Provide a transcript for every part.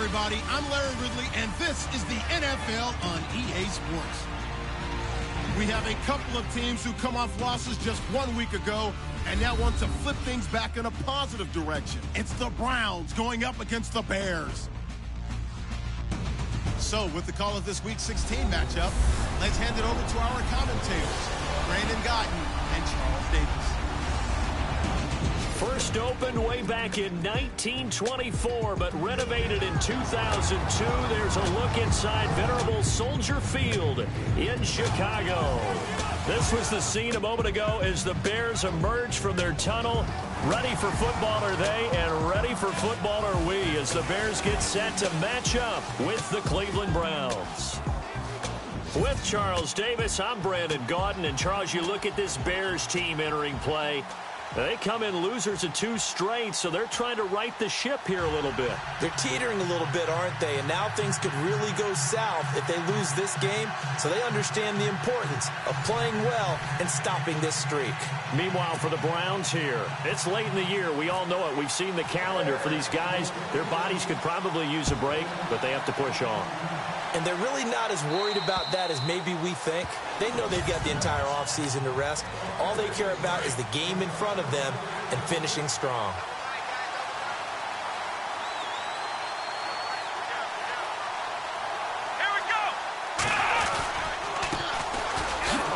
everybody. I'm Larry Ridley, and this is the NFL on EA Sports. We have a couple of teams who come off losses just 1 week ago and now want to flip things back in a positive direction. It's the Browns going up against the Bears. So, with the call of this Week 16 matchup, let's hand it over to our commentators, Brandon Guyton and Charles Davis. First opened way back in 1924, but renovated in 2002. There's a look inside venerable Soldier Field in Chicago. This was the scene a moment ago as the Bears emerged from their tunnel. Ready for football are they, and ready for football are we, as the Bears get set to match up with the Cleveland Browns. With Charles Davis, I'm Brandon Guyton, and Charles, you look at this Bears team entering play. They come in losers of 2 straight, so they're trying to right the ship here a little bit. They're teetering a little bit, aren't they? And now things could really go south if they lose this game, so they understand the importance of playing well and stopping this streak. Meanwhile, for the Browns here, it's late in the year. We all know it. We've seen the calendar for these guys. Their bodies could probably use a break, but they have to push on. And they're really not as worried about that as maybe we think. They know they've got the entire offseason to rest. All they care about is the game in front of them and finishing strong. Here we go.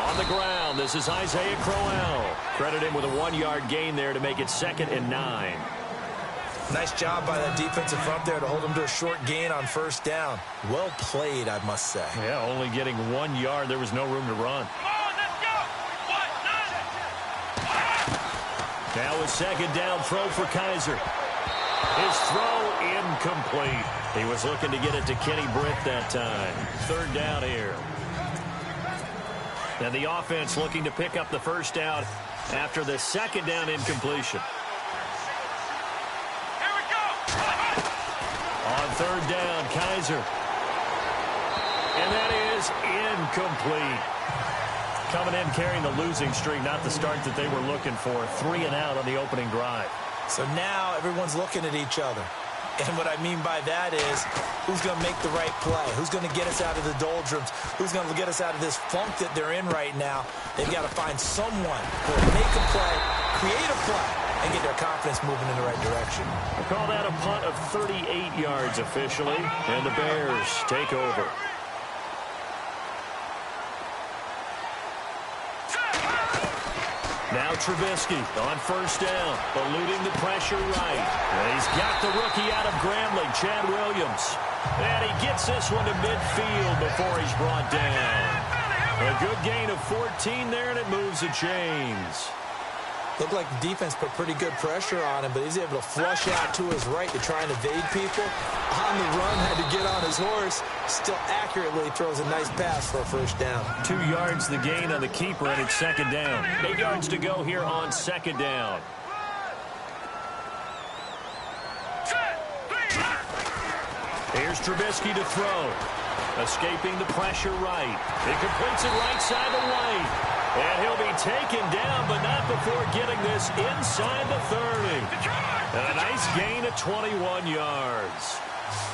On the ground, this is Isaiah Crowell. Credit him with a 1-yard gain there to make it 2nd and 9. Nice job by that defensive front there to hold them to a short gain on first down. Well played, I must say. Yeah, only getting 1 yard. There was no room to run. Come on, let's go. Now a 2nd down throw for Kaiser. His throw incomplete. He was looking to get it to Kenny Britt that time. 3rd down here. And the offense looking to pick up the first down after the 2nd down incompletion. On 3rd down, Kaiser. And that is incomplete. Coming in carrying the losing streak, not the start that they were looking for. 3 and out on the opening drive. So now everyone's looking at each other. And what I mean by that is, who's going to make the right play? Who's going to get us out of the doldrums? Who's going to get us out of this funk that they're in right now? They've got to find someone who will make a play, create a play, and get their confidence moving in the right direction. I call that a punt of 38 yards officially, and the Bears take over. Now Trubisky on first down, eluding the pressure right. And he's got the rookie out of Grambling, Chad Williams. And he gets this one to midfield before he's brought down. A good gain of 14 there, and it moves the chains. Looked like the defense put pretty good pressure on him, but he's able to flush out to his right to try and evade people. On the run, had to get on his horse. Still accurately throws a nice pass for a first down. 2 yards the gain on the keeper, and it's 2nd down. 8 yards to go here on 2nd down. Here's Trubisky to throw. Escaping the pressure right. He completes it right side to White. And he'll be taken down, but not before getting this inside the 30. And a nice gain of 21 yards.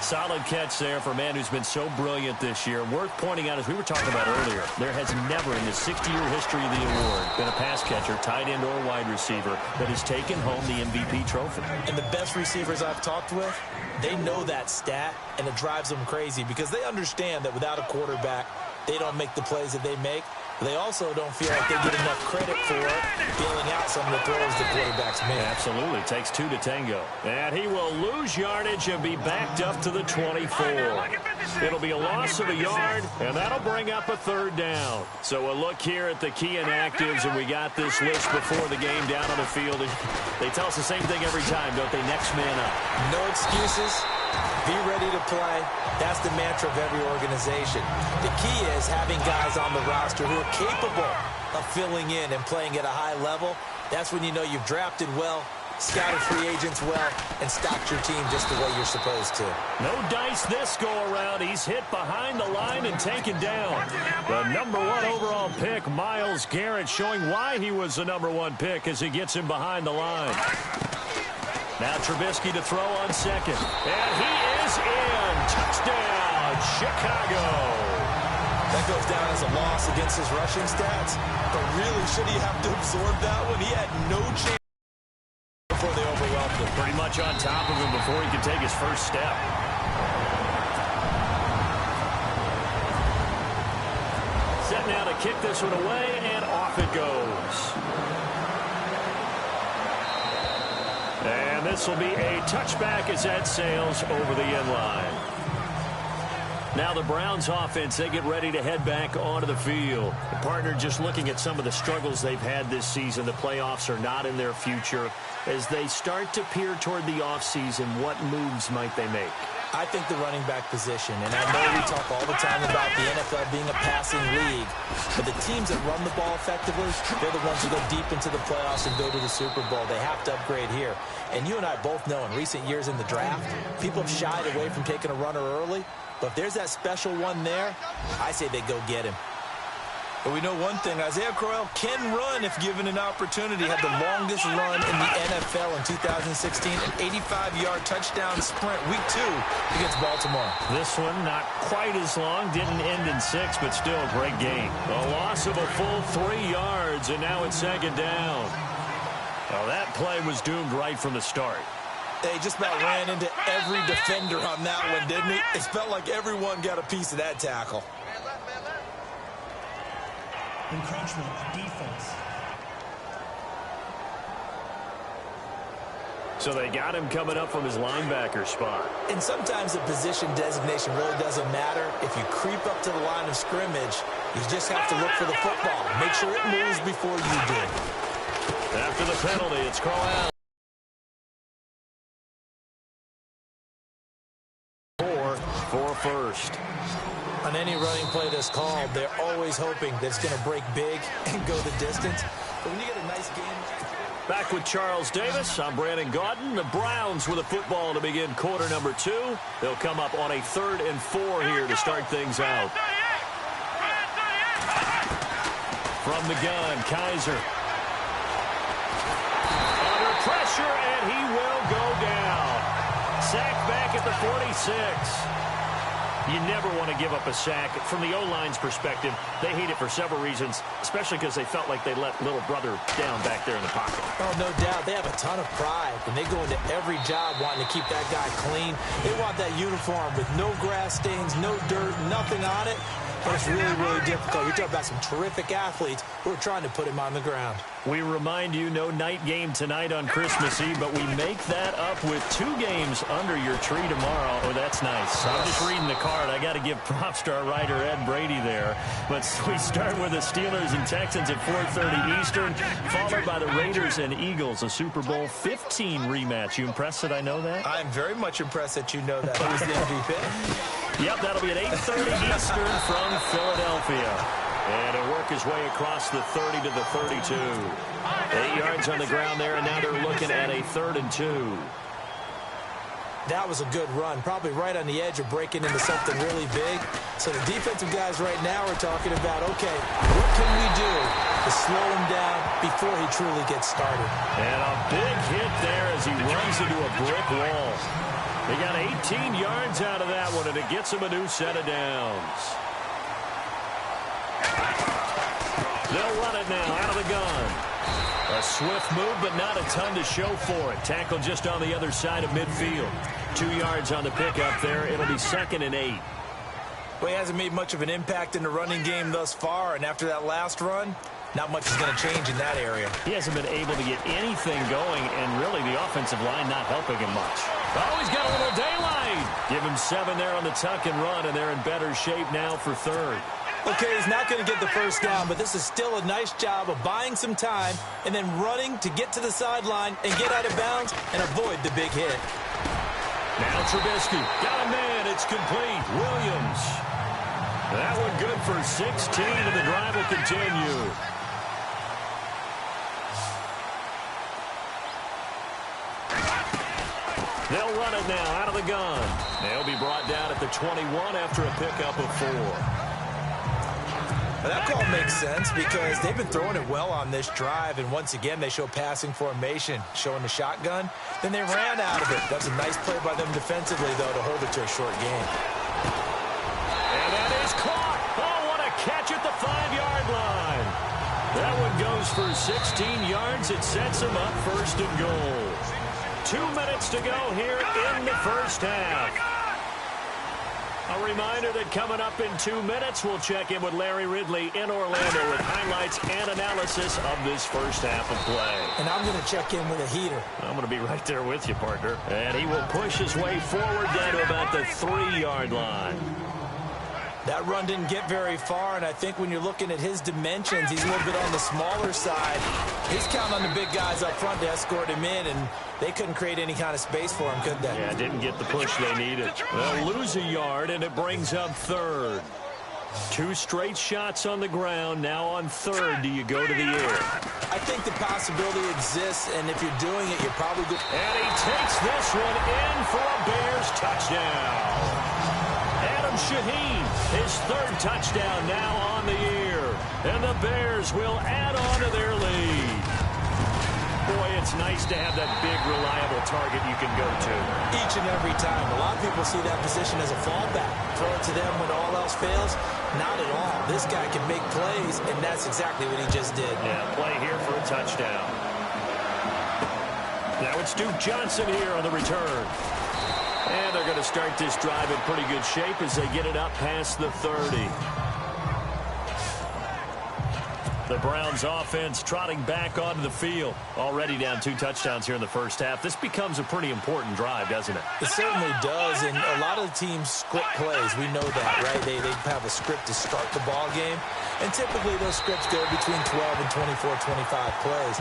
Solid catch there for a man who's been so brilliant this year. Worth pointing out, as we were talking about earlier, there has never in the 60-year history of the award been a pass catcher, tight end, or wide receiver that has taken home the MVP trophy. And the best receivers I've talked with, they know that stat, and it drives them crazy because they understand that without a quarterback, they don't make the plays that they make. They also don't feel like they get enough credit for bailing out some of the throws the quarterbacks make. Absolutely. Takes 2 to tango. And he will lose yardage and be backed up to the 24. It'll be a loss of a yard, and that'll bring up a 3rd down. So a look here at the key inactives, and we got this list before the game down on the field. They tell us the same thing every time, don't they? Next man up. No excuses. Be ready to play. That's the mantra of every organization. The key is having guys on the roster who are capable of filling in and playing at a high level. That's when you know you've drafted well, scouted free agents well, and stocked your team just the way you're supposed to. No dice this go-around. He's hit behind the line and taken down. The #1 overall pick, Myles Garrett, showing why he was the #1 pick as he gets him behind the line. Now Trubisky to throw on second. And he is in. Touchdown, Chicago. That goes down as a loss against his rushing stats. But really, should he have to absorb that one? He had no chance before they overwhelmed him. Pretty much on top of him before he could take his first step. Set now to kick this one away, and off it goes. And this will be a touchback as that sails over the end line. Now the Browns offense, they get ready to head back onto the field. The partner just looking at some of the struggles they've had this season. The playoffs are not in their future. As they start to peer toward the offseason, what moves might they make? I think the running back position, and I know we talk all the time about the NFL being a passing league, but the teams that run the ball effectively, they're the ones who go deep into the playoffs and go to the Super Bowl. They have to upgrade here. And you and I both know in recent years in the draft, people have shied away from taking a runner early, but if there's that special one there, I say they go get him. But we know one thing, Isaiah Crowell can run if given an opportunity. Had the longest run in the NFL in 2016, an 85-yard touchdown sprint, week 2 against Baltimore. This one not quite as long, didn't end in 6, but still a great game. A loss of a full 3 yards, and now it's second down. Well, that play was doomed right from the start. They just about ran into every defender on that one, didn't he? It felt like everyone got a piece of that tackle. Encroachment defense. So they got him coming up from his linebacker spot. And sometimes the position designation really doesn't matter. If you creep up to the line of scrimmage, you just have to look for the football. Make sure it moves before you do. After the penalty, it's Crowell. For first. On any running play that's called, they're always hoping that it's going to break big and go the distance. But when you get a nice game... Back with Charles Davis, I'm Brandon Gaudin. The Browns with a football to begin quarter number 2. They'll come up on a 3rd and 4 here to start things out. From the gun, Kaiser. Under pressure, and he will go down. Sacked back at the 46. You never want to give up a sack. From the O-line's perspective, they hate it for several reasons, especially because they felt like they let little brother down back there in the pocket. Oh, no doubt. They have a ton of pride, and they go into every job wanting to keep that guy clean. They want that uniform with no grass stains, no dirt, nothing on it. But it's really, really difficult. You're talking about some terrific athletes who are trying to put him on the ground. We remind you, no night game tonight on Christmas Eve, but we make that up with 2 games under your tree tomorrow. Oh, that's nice. I'm just reading the card. I got to give props to our writer, Ed Brady, there. But we start with the Steelers and Texans at 4:30 Eastern, followed by the Raiders and Eagles, a Super Bowl 15 rematch. You impressed that I know that? I'm very much impressed that you know that. Who's the MVP? Yep, that'll be at 8:30 Eastern from Philadelphia. And he'll work his way across the 30 to the 32. 8 yards on the ground there, and now they're looking at a 3rd and 2. That was a good run, probably right on the edge of breaking into something really big. So the defensive guys right now are talking about, okay, what can we do to slow him down before he truly gets started? And a big hit there as he runs into a brick wall. They got 18 yards out of that one, and it gets him a new set of downs. They'll run it now out of the gun. A swift move, but not a ton to show for it. Tackle just on the other side of midfield. 2 yards on the pickup there. It'll be 2nd and 8. Well, he hasn't made much of an impact in the running game thus far, and after that last run, not much is going to change in that area. He hasn't been able to get anything going, and really the offensive line not helping him much. Oh, he's got a little daylight. Give him 7 there on the tuck and run, and they're in better shape now for 3rd. Okay, he's not going to get the first down, but this is still a nice job of buying some time and then running to get to the sideline and get out of bounds and avoid the big hit. Now Trubisky. Got a man. It's complete. Williams. That one good for 16, and the drive will continue. They'll run it now out of the gun. They'll be brought down at the 21 after a pickup of 4. Well, that call makes sense because they've been throwing it well on this drive, and once again, they show passing formation, showing the shotgun. Then they ran out of it. That's a nice play by them defensively, though, to hold it to a short game. And that is caught. Oh, what a catch at the 5-yard line. That one goes for 16 yards. It sets him up first and goal. 2 minutes to go here in the first half. A reminder that coming up in 2 minutes, we'll check in with Larry Ridley in Orlando with highlights and analysis of this first half of play. And I'm going to check in with a heater. I'm going to be right there with you, partner. And he will push his way forward down to about the 3-yard line. That run didn't get very far, and I think when you're looking at his dimensions, he's a little bit on the smaller side. He's counting on the big guys up front to escort him in, and they couldn't create any kind of space for him, could they? Yeah, didn't get the push they needed. They'll lose a yard, and it brings up third. 2 straight shots on the ground. Now on third, do you go to the air? I think the possibility exists, and if you're doing it, you're probably good. And he takes this one in for a Bears touchdown. Shaheen, his 3rd touchdown now on the year. And the Bears will add on to their lead. Boy, it's nice to have that big, reliable target you can go to. Each and every time. A lot of people see that position as a fallback. Throw it to them when all else fails. Not at all. This guy can make plays, and that's exactly what he just did. Yeah, play here for a touchdown. Now it's Duke Johnson here on the return. And they're going to start this drive in pretty good shape as they get it up past the 30. The Browns offense trotting back onto the field. Already down 2 touchdowns here in the first half. This becomes a pretty important drive, doesn't it? It certainly does, and a lot of the teams script plays. We know that, right? They have a script to start the ball game, and typically those scripts go between 12 and 24, 25 plays.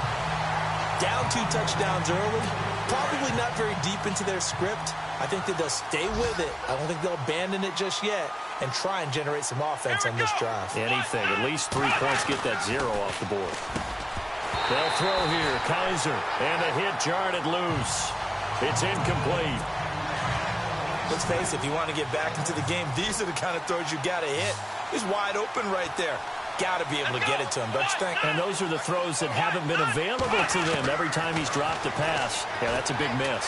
Down 2 touchdowns early, probably not very deep into their script. I think that they'll stay with it. I don't think they'll abandon it just yet and try and generate some offense on this drive. Anything. At least 3 points, get that 0 off the board. They'll throw here. Kaiser. And a hit jarred loose. It's incomplete. Let's face it, if you want to get back into the game, these are the kind of throws you got to hit. He's wide open right there. Got to be able to get it to him, don't you think? And those are the throws that haven't been available to them every time he's dropped a pass. Yeah, that's a big miss.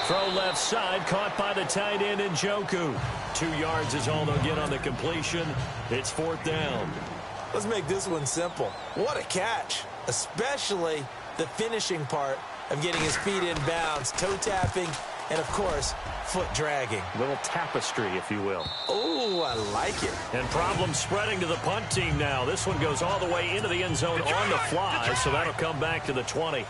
Throw left side, caught by the tight end Njoku. 2 yards is all they'll get on the completion. It's 4th down. Let's make this one simple. What a catch, especially the finishing part of getting his feet in bounds, toe tapping, and, of course, foot dragging. Little tapestry, if you will. Oh, I like it. And problem spreading to the punt team now. This one goes all the way into the end zone on the fly, so that'll come back to the 20.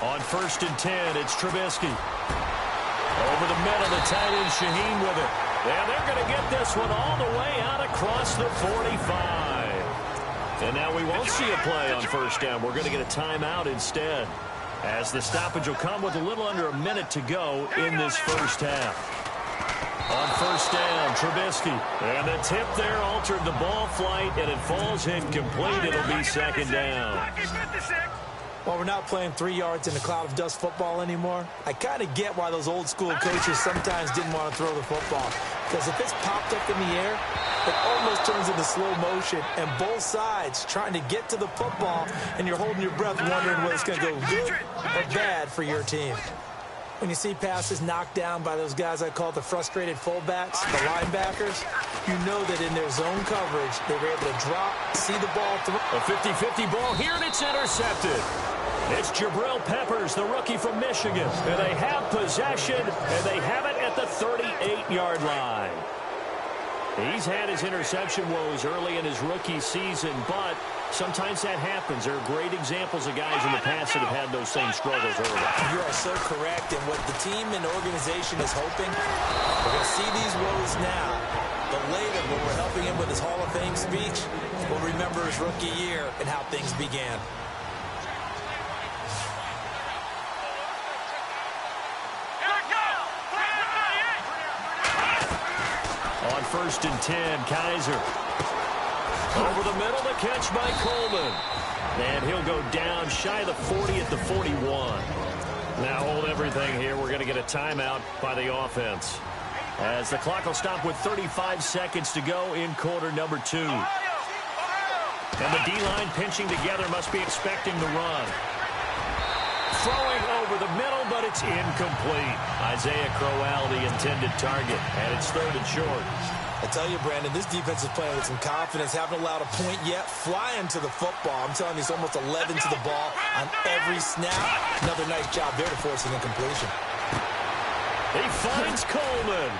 On 1st and 10, it's Trubisky. Over the middle, the tight end Shaheen with it. And they're going to get this one all the way out across the 45. And now we won't see a play on 1st down. We're going to get a timeout instead, as the stoppage will come with a little under a minute to go in this first half. On 1st down, Trubisky. And the tip there altered the ball flight, and it falls incomplete. It'll be 2nd down. Well, we're not playing 3 yards in a cloud of dust football anymore. I kind of get why those old school coaches sometimes didn't want to throw the football. Because if it's popped up in the air, it almost turns into slow motion. And both sides trying to get to the football, and you're holding your breath wondering whether it's going to go good or bad for your team. When you see passes knocked down by those guys I call the frustrated fullbacks, the linebackers, you know that in their zone coverage, they were able to drop, see the ball through. A 50-50 ball here, and it's intercepted. It's Jabril Peppers, the rookie from Michigan. And they have possession, and they have it at the 38-yard line. He's had his interception woes early in his rookie season, but sometimes that happens. There are great examples of guys in the past that have had those same struggles early. You are so correct, and what the team and organization is hoping, we're going to see these woes now. But later, when we're helping him with his Hall of Fame speech, we'll remember his rookie year and how things began. On 1st and 10, Kaiser. Over the middle, the catch by Coleman. And he'll go down shy of the 40 at the 41. Now hold everything here. We're going to get a timeout by the offense, as the clock will stop with 35 seconds to go in quarter number 2. And the D-line pinching together, must be expecting the run. Throwing over the middle, but it's incomplete. Isaiah Crowell, the intended target, and it's 3rd and short. I tell you, Brandon, this defense is playing with some confidence. Haven't allowed a point yet. Flying to the football. I'm telling you, it's almost 11 to the ball on every snap. Another nice job there to force an incompletion. He finds Coleman.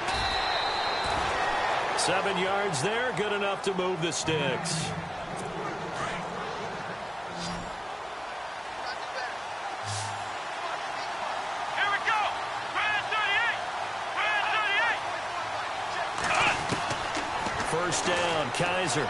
7 yards there, good enough to move the sticks. First down, Kaiser.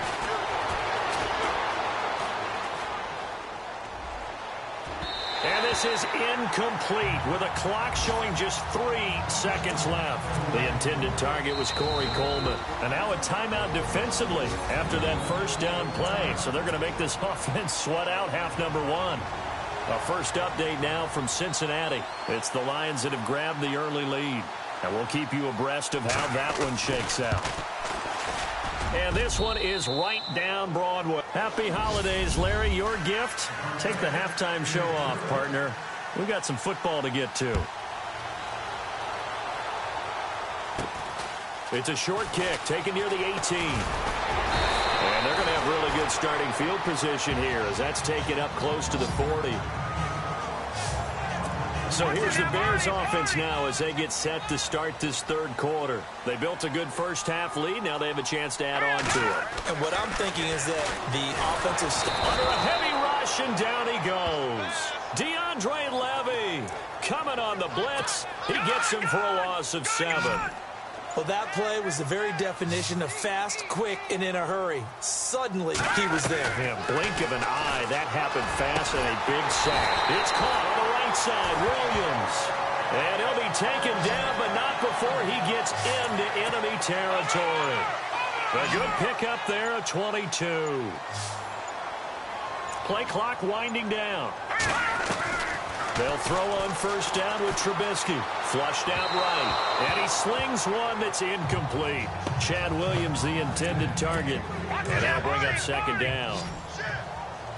And this is incomplete with a clock showing just 3 seconds left. The intended target was Corey Coleman. And now a timeout defensively after that first down play. So they're going to make this offense sweat out half number 1. A first update now from Cincinnati. It's the Lions that have grabbed the early lead. And we'll keep you abreast of how that one shakes out. And this one is right down Broadway. Happy holidays, Larry. Your gift? Take the halftime show off, partner. We got some football to get to. It's a short kick taken near the 18. And they're going to have really good starting field position here, as that's taken up close to the 40. So here's the Bears offense now as they get set to start this 3rd quarter. They built a good first half lead. Now they have a chance to add on to it. And what I'm thinking is that the offensive... Under a heavy rush, and down he goes. DeAndre Levy coming on the blitz. He gets him for a loss of 7. Well, that play was the very definition of fast, quick, and in a hurry. Suddenly, he was there. Yeah, blink of an eye. That happened fast, and a big sack. It's caught on the right side. Williams. And he'll be taken down, but not before he gets into enemy territory. A good pickup there at 22. Play clock winding down. They'll throw on first down with Trubisky. Flushed out right. And he slings one that's incomplete. Chad Williams, the intended target. And that'll bring up 2nd down.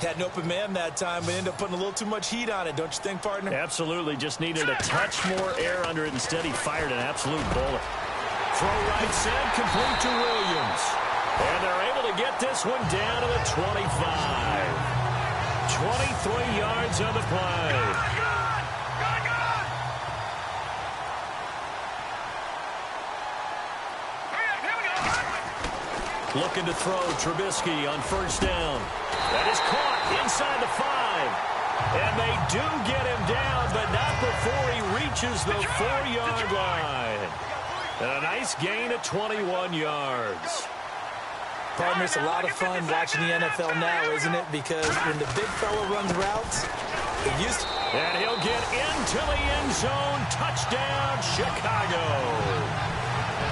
Had an open man that time, but ended up putting a little too much heat on it, don't you think, partner? Absolutely. Just needed a touch more air under it. Instead, he fired an absolute bullet. Throw right side, complete to Williams. And they're able to get this one down to the 25. 23 yards on the play. Looking to throw, Trubisky on first down. That is caught inside the 5. And they do get him down, but not before he reaches the 4-yard line. And a nice gain of 21 yards. Partner, it's a lot of fun watching the NFL now, isn't it? Because when the big fella runs routes, it used to... And he'll get into the end zone. Touchdown, Chicago.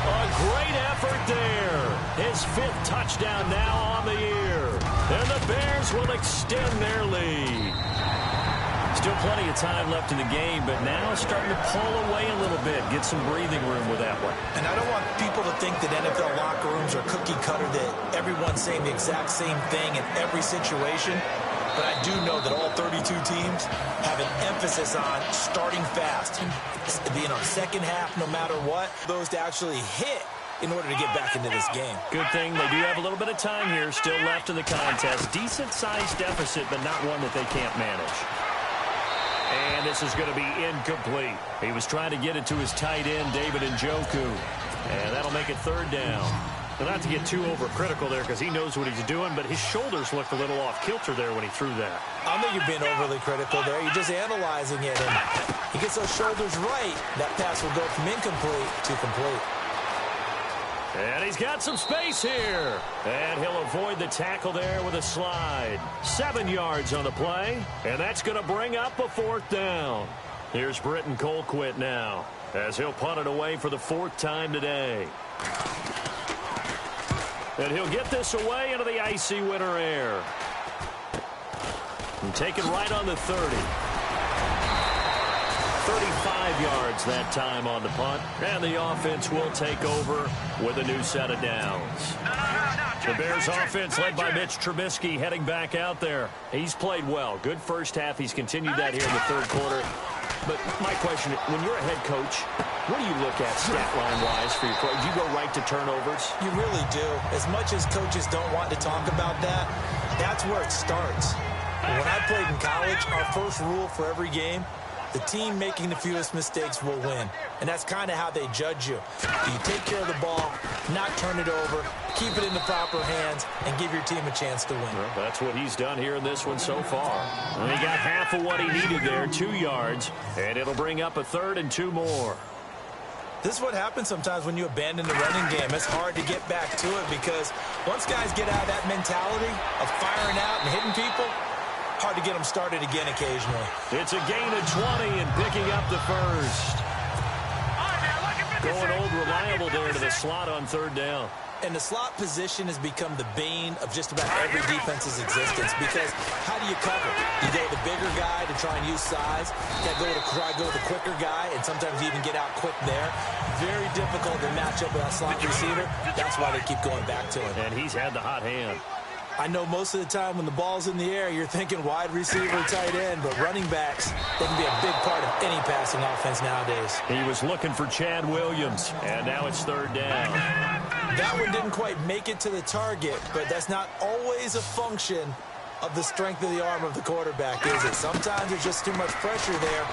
A great effort there. His 5th touchdown now on the year. And the Bears will extend their lead. Still plenty of time left in the game, but now starting to pull away a little bit. Get some breathing room with that one. And I don't want people to think that NFL locker rooms are cookie cutter, that everyone's saying the exact same thing in every situation. But I do know that all 32 teams have an emphasis on starting fast. Being on second half, no matter what, those to actually hit in order to get back into this game. Good thing they do have a little bit of time here still left in the contest. Decent-sized deficit, but not one that they can't manage. And this is going to be incomplete. He was trying to get it to his tight end, David Njoku. And that'll make it 3rd down. Well, not to get too overcritical there because he knows what he's doing, but his shoulders looked a little off kilter there when he threw that. I don't think you're being overly critical there. You're just analyzing it. And he gets those shoulders right. That pass will go from incomplete to complete. And he's got some space here. And he'll avoid the tackle there with a slide. 7 yards on the play. And that's going to bring up a 4th down. Here's Britton Colquitt now, as he'll punt it away for the 4th time today. And he'll get this away into the icy winter air. And take it right on the 30. 35 yards that time on the punt, and the offense will take over with a new set of downs. The Bears offense led by Mitch Trubisky heading back out there. He's played well. Good first half. He's continued that here in the third quarter. But my question, when you're a head coach, what do you look at stat line-wise for your pro? Do you go right to turnovers? You really do. As much as coaches don't want to talk about that, that's where it starts. When I played in college, our first rule for every game, the team making the fewest mistakes will win. And that's kind of how they judge you. Do you take care of the ball, not turn it over, keep it in the proper hands, and give your team a chance to win? Well, that's what he's done here in this one so far. And he got half of what he needed there, 2 yards, and it'll bring up a third and 2 more. This is what happens sometimes when you abandon the running game. It's hard to get back to it because once guys get out of that mentality of firing out and hitting people, hard to get them started again occasionally. It's a gain of 20 and picking up the first. Going old reliable there to the slot on third down. And the slot position has become the bane of just about every defense's existence because how do you cover? You go to the bigger guy to try and use size. You got to try to go to the quicker guy, and sometimes you even get out quick there. Very difficult to match up with that slot receiver. That's why they keep going back to it. And he's had the hot hand. I know most of the time when the ball's in the air, you're thinking wide receiver, tight end, but running backs, they can be a big part of any passing offense nowadays. He was looking for Chad Williams, and now it's third down. That one didn't quite make it to the target, but that's not always a function of the strength of the arm of the quarterback, is it? Sometimes there's just too much pressure there.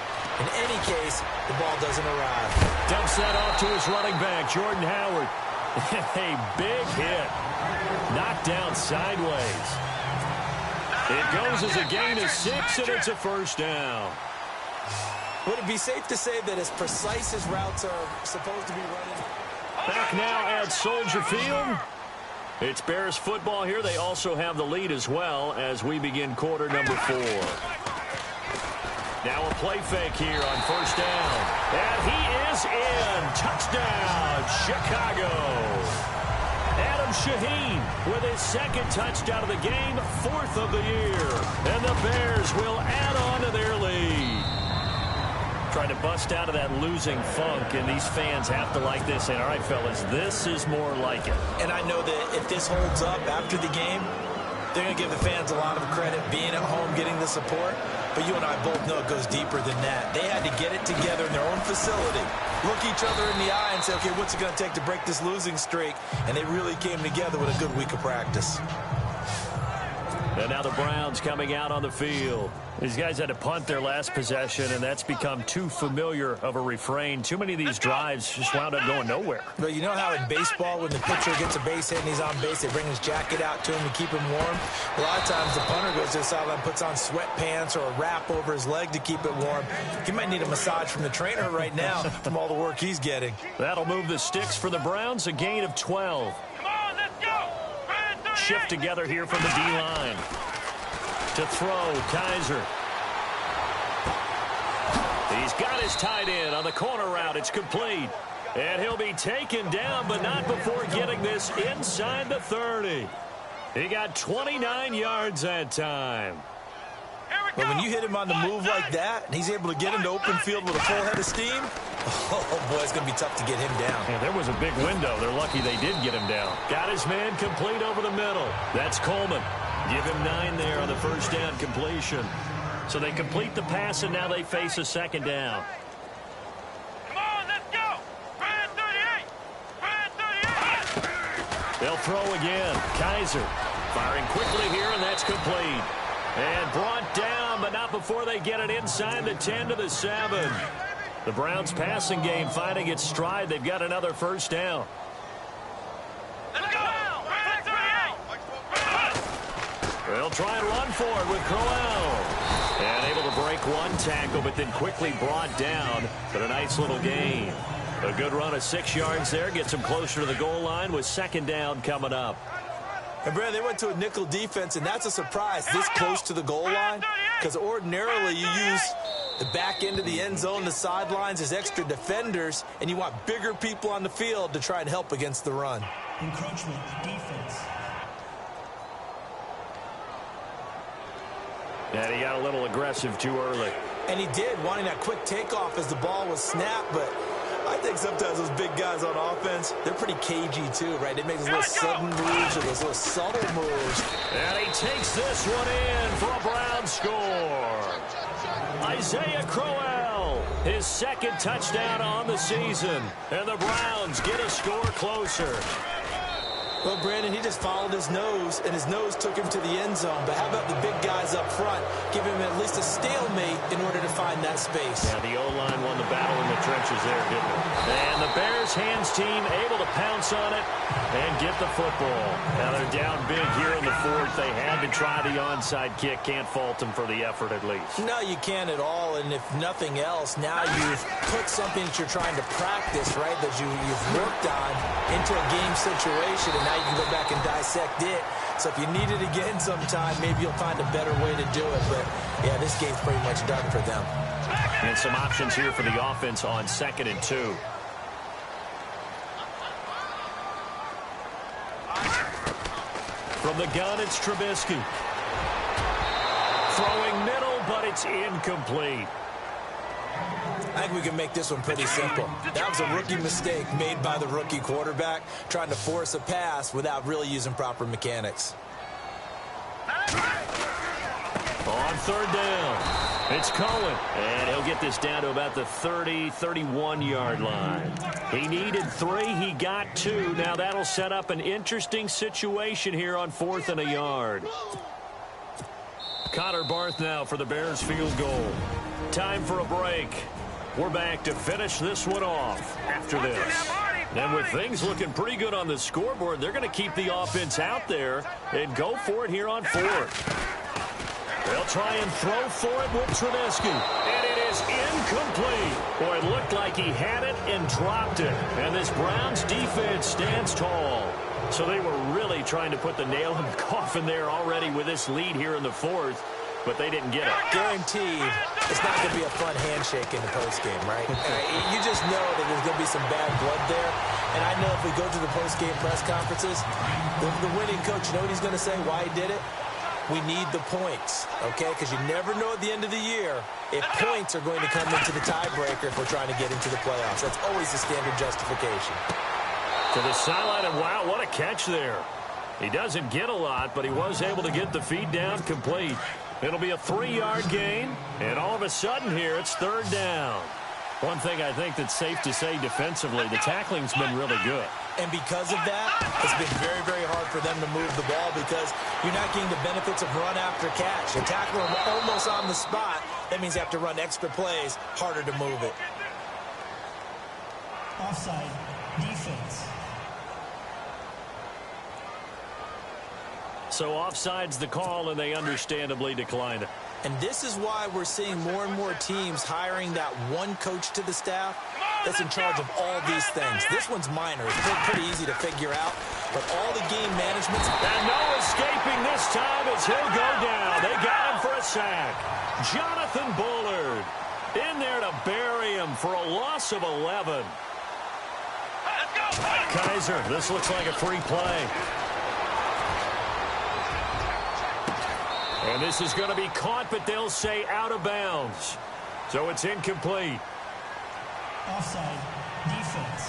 In any case, the ball doesn't arrive. Dumps that off to his running back, Jordan Howard. A big hit. Knocked down sideways. It goes as a gain of 6, and it's a first down. Would it be safe to say that as precise as routes are supposed to be running? Back now at Soldier Field. It's Bears football here. They also have the lead as well as we begin quarter number 4. Now a play fake here on first down. And he is in. Touchdown, Chicago. Adam Shaheen with his second touchdown of the game, 4th of the year. And the Bears will add on to their lead. Trying to bust out of that losing funk, and these fans have to like this. And all right, fellas, this is more like it. And I know that if this holds up after the game, they're going to give the fans a lot of credit being at home, getting the support. But you and I both know it goes deeper than that. They had to get it together in their own facility, look each other in the eye and say, okay, what's it going to take to break this losing streak? And they really came together with a good week of practice. And now the Browns coming out on the field. These guys had to punt their last possession, and that's become too familiar of a refrain. Too many of these drives just wound up going nowhere. But you know how in baseball, when the pitcher gets a base hit and he's on base, they bring his jacket out to him to keep him warm? A lot of times the punter goes to the sideline, puts on sweatpants or a wrap over his leg to keep it warm. He might need a massage from the trainer right now from all the work he's getting. That'll move the sticks for the Browns, a gain of 12. Shift together here from the D-line. To throw, Kaiser. He's got his tight end on the corner route. It's complete. And he'll be taken down, but not before getting this inside the 30. He got 29 yards that time. But when you hit him on the move like that, and he's able to get into open field with a full head of steam, oh boy, it's going to be tough to get him down. Yeah, there was a big window. They're lucky they did get him down. Got his man complete over the middle. That's Coleman. Give him 9 there on the first down completion. So they complete the pass, and now they face a second down. Come on, let's go. Brand 38. Brand 38. They'll throw again. Kaiser firing quickly here, and that's complete. And brought down, but not before they get it inside the 10 to the 7. The Browns passing game finding its stride. They've got another first down. Let's go. Brand 38. They'll try and run for it with Crowell. And able to break one tackle, but then quickly brought down. But a nice little gain. A good run of 6 yards there. Gets them closer to the goal line with second down coming up. And, Brad, they went to a nickel defense, and that's a surprise this close to the goal line. Because ordinarily you use the back end of the end zone, the sidelines as extra defenders, and you want bigger people on the field to try and help against the run. Encroachment defense. And he got a little aggressive too early. And he did, wanting that quick takeoff as the ball was snapped, but I think sometimes those big guys on offense, they're pretty cagey too, right? They make those little sudden moves or those little subtle moves. And he takes this one in for a Brown score. Isaiah Crowell, his second touchdown on the season. And the Browns get a score closer. Well, Brandon, he just followed his nose, and his nose took him to the end zone. But how about the big guys up front? Give him at least a stalemate in order to find that space. Yeah, the O-line won the battle in the trenches there, didn't it? And the Bears hands team able to pounce on it and get the football. Now they're down big here in the fourth. They had to try the onside kick. Can't fault them for the effort at least. No, you can't at all. And if nothing else, now you've put something that you're trying to practice, right, that you've worked on into a game situation. And now you can go back and dissect it. So if you need it again sometime, maybe you'll find a better way to do it. But, yeah, this game's pretty much done for them. And some options here for the offense on 2nd and 2. From the gun, it's Trubisky. Throwing middle, but it's incomplete. I think we can make this one pretty simple. That was a rookie mistake made by the rookie quarterback, trying to force a pass without really using proper mechanics. On 3rd down, it's Cohen. And he'll get this down to about the 30, 31-yard line. He needed 3. He got 2. Now that'll set up an interesting situation here on 4th and a yard. Connor Barth now for the Bears field goal. Time for a break. We're back to finish this one off after this. And with things looking pretty good on the scoreboard, they're going to keep the offense out there and go for it here on 4th. They'll try and throw for it with Trubisky. And it is incomplete. Boy, it looked like he had it and dropped it. And this Browns defense stands tall. So they were really trying to put the nail in the coffin there already with this lead here in the 4th. But they didn't get it. Guaranteed, it's not going to be a fun handshake in the postgame, right? You just know that there's going to be some bad blood there. And I know if we go to the postgame press conferences, the winning coach, you know what he's going to say, why he did it? We need the points, okay? Because you never know at the end of the year if points are going to come into the tiebreaker if we're trying to get into the playoffs. That's always the standard justification. To the sideline, and wow, what a catch there. He doesn't get a lot, but he was able to get the feed down complete. It'll be a 3-yard gain, and all of a sudden here, it's 3rd down. One thing I think that's safe to say defensively, the tackling's been really good. And because of that, it's been very, very hard for them to move the ball because you're not getting the benefits of run after catch. You tackle them almost on the spot. That means you have to run extra plays, harder to move it. Offside, defense. So offside's the call, and they understandably declined it. And this is why we're seeing more and more teams hiring that one coach to the staff that's in charge of all these things. This one's minor. It's pretty easy to figure out. But all the game management's... And no escaping this time as he'll go down. They got him for a sack. Jonathan Bullard in there to bury him for a loss of 11. Kaiser, this looks like a free play. And this is going to be caught, but they'll say out of bounds. So it's incomplete. Offside, defense.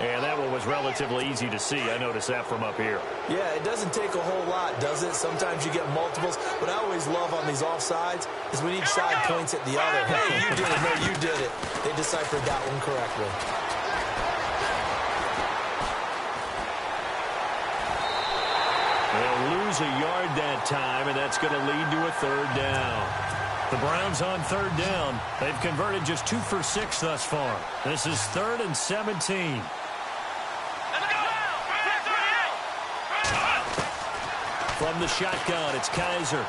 And that one was relatively easy to see. I noticed that from up here. Yeah, it doesn't take a whole lot, does it? Sometimes you get multiples. What I always love on these offsides is when each side points at the other. Hey, you did it. No, you did it. They deciphered that one correctly. They'll lose a yard that time, and that's going to lead to a 3rd down. The Browns on 3rd down. They've converted just 2 for 6 thus far. This is 3rd and 17. From the shotgun, it's Kaiser.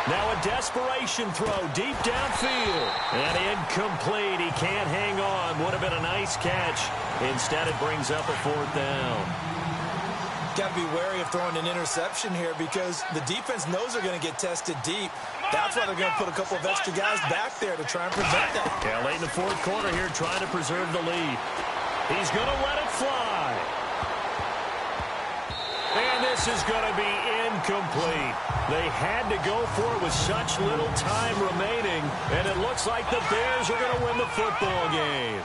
Now a desperation throw deep downfield. And incomplete. He can't hang on. Would have been a nice catch. Instead, it brings up a 4th down. Got to be wary of throwing an interception here because the defense knows they're going to get tested deep. That's why they're going to put a couple of extra guys back there to try and prevent that. Yeah, late in the 4th quarter here, trying to preserve the lead. He's going to let it fly. And this this is going to be incomplete. They had to go for it with such little time remaining, and it looks like the Bears are going to win the football game.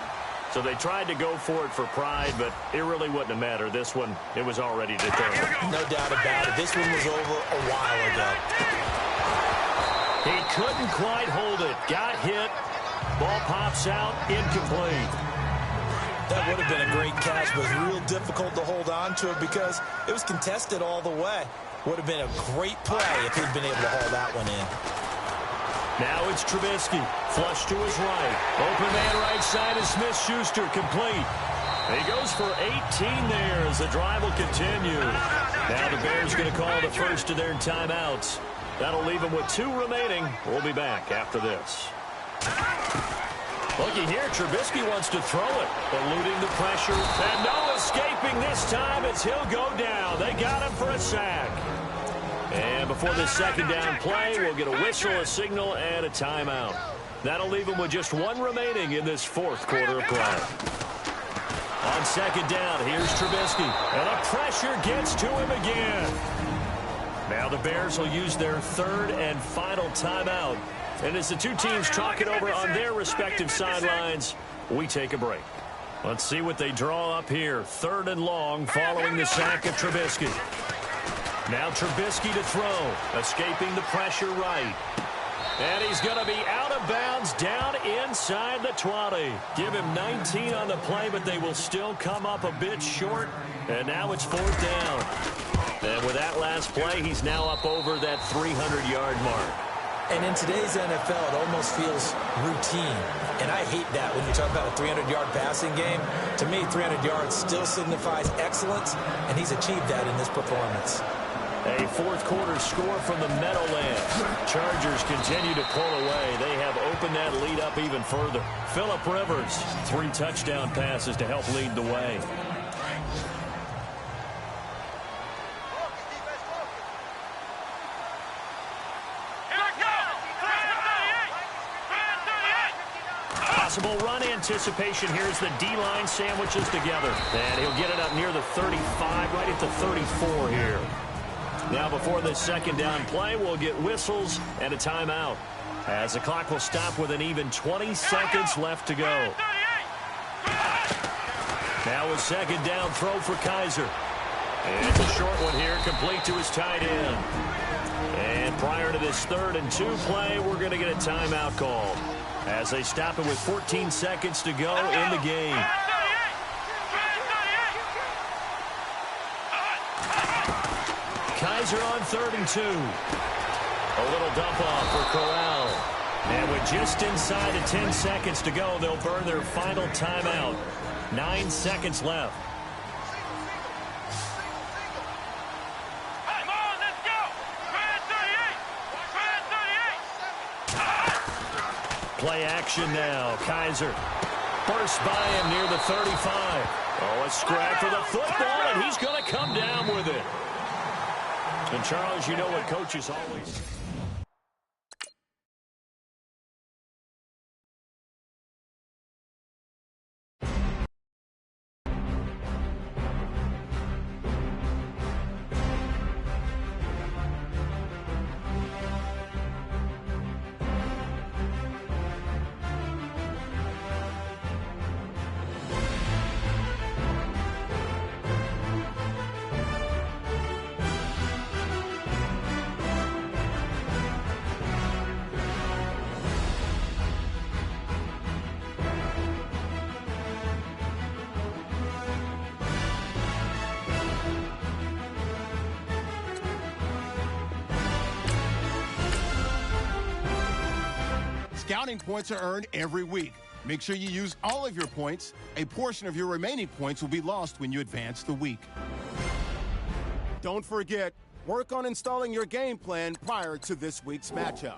So they tried to go for it for pride, but it really wouldn't have mattered. This one, it was already determined. No doubt about it. This one was over a while ago. He couldn't quite hold it. Got hit. Ball pops out. Incomplete. That would have been a great catch, but it was real difficult to hold on to it because it was contested all the way. Would have been a great play if he'd been able to haul that one in. Now it's Trubisky. Flush to his right. Open man right side is Smith-Schuster. Complete. He goes for 18 there as the drive will continue. Now the Bears going to call the first of their timeouts. That'll leave them with 2 remaining. We'll be back after this. Looky here, Trubisky wants to throw it, eluding the pressure. And no escaping this time as he'll go down. They got him for a sack. And before this second down play, we'll get a whistle, a signal, and a timeout. That'll leave him with just 1 remaining in this 4th quarter of play. On second down, here's Trubisky. And the pressure gets to him again. Now the Bears will use their 3rd and final timeout. And as the 2 teams talk it over on their respective sidelines, we take a break. Let's see what they draw up here. 3rd and long following the sack of Trubisky. Now Trubisky to throw, escaping the pressure right. And he's going to be out of bounds down inside the 20. Give him 19 on the play, but they will still come up a bit short. And now it's 4th down. And with that last play, he's now up over that 300-yard mark. And in today's NFL, it almost feels routine. And I hate that when you talk about a 300-yard passing game. To me, 300 yards still signifies excellence, and he's achieved that in this performance. A 4th quarter score from the Meadowlands. Chargers continue to pull away. They have opened that lead up even further. Phillip Rivers, 3 touchdown passes to help lead the way. Possible run anticipation. Here's the D-line sandwiches together. And he'll get it up near the 35, right at the 34 here. Now before this second down play, we'll get whistles and a timeout. As the clock will stop with an even 20 seconds left to go. Now a second down throw for Kaiser. And it's a short one here, complete to his tight end. And prior to this 3rd and 2 play, we're going to get a timeout called. As they stop it with 14 seconds to go in the game. Kaiser on 3rd and 2. A little dump off for Corral. And with just inside of 10 seconds to go, they'll burn their final timeout. 9 seconds left. Come on, let's go! Try 38! Play action now. Kaiser bursts by him near the 35. Oh, a scrap for the football, and he's going to come down with it. And, Charles, you know what coaches always... Scouting points are earned every week. Make sure you use all of your points. A portion of your remaining points will be lost when you advance the week. Don't forget, work on installing your game plan prior to this week's matchup.